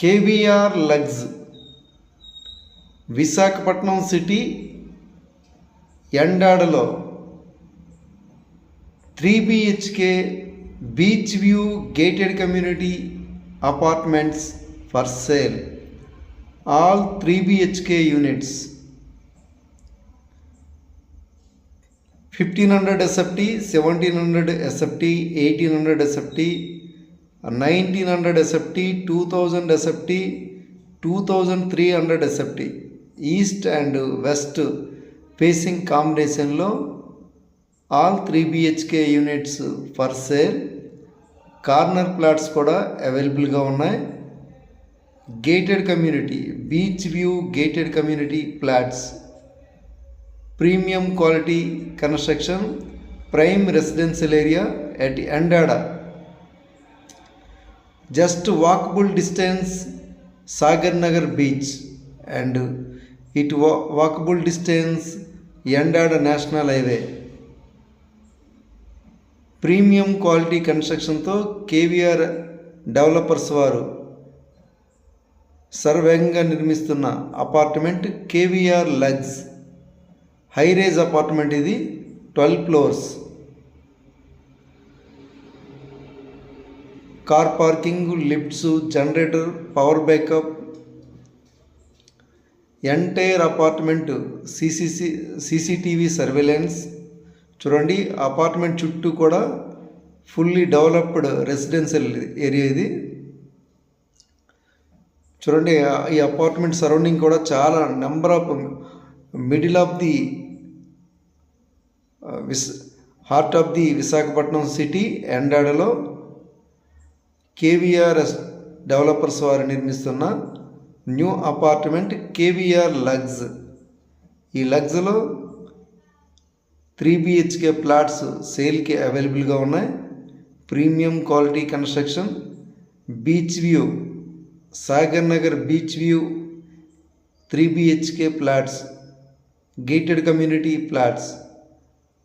కేవీఆర్ లగ్స్ విశాఖపట్నం సిటీ ఎండాడలో 3 BHK beach view gated community apartments for sale. All 3 BHK units, 1500 SFT, 1700 SFT, 1800 SFT, 1900 SFT, 2000 SFT, 2300 SFT, east and west facing కాంబినేషన్లో all 3 BHK units for sale. Corner plots కూడా అవైలబుల్గా ఉన్నాయి. Gated community beach view gated community plots, premium quality construction, prime residential area at Endada. Just walkable distance Sagar Nagar beach and it walkable distance Endada national highway. Premium quality కన్స్ట్రక్షన్తో KVR developers వారు సర్వేగంగా నిర్మిస్తున్న apartment KVR లగ్స్. High rise apartment ఇది, 12 floors. Car parking, lifts, generator, power backup. Entire apartment CCTV surveillance. చూడండి, apartment చుట్టూ కూడా fully developed residential area ఇది. చూడండి, ఈ అపార్ట్మెంట్ సరౌండింగ్ కూడా చాలా number of middle of the heart of the Visakhapatnam city ఎండాడలో కేవీఆర్ డెవలపర్స్ వారు నిర్మిస్తున్న న్యూ అపార్ట్మెంట్ కేవీఆర్ లగ్స్. ఈ లగ్స్లో 3 BHK ప్లాట్స్ సేల్కి అవైలబుల్గా ఉన్నాయి. Premium quality construction, beach view Sagar Nagar beach view 3 BHK plots, gated community plots,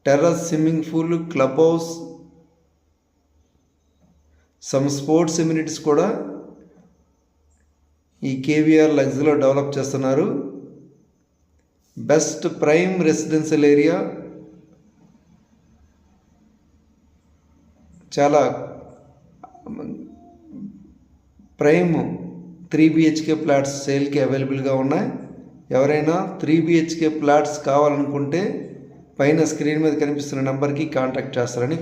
terrace, swimming pool, club house, some sports amenities కూడా ఈ KVR లగ్స్లో develop చేస్తున్నారు. బెస్ట్ ప్రైమ్ రెసిడెన్షియల్ ఏరియా, చాలా ప్రైమ్ 3 BHK ప్లాట్స్ సేల్కి అవైలబుల్గా ఉన్నాయి. ఎవరైనా 3 BHK ప్లాట్స్ కావాలనుకుంటే పైన స్క్రీన్ మీద కనిపిస్తున్న నెంబర్కి కాంటాక్ట్ చేస్తారని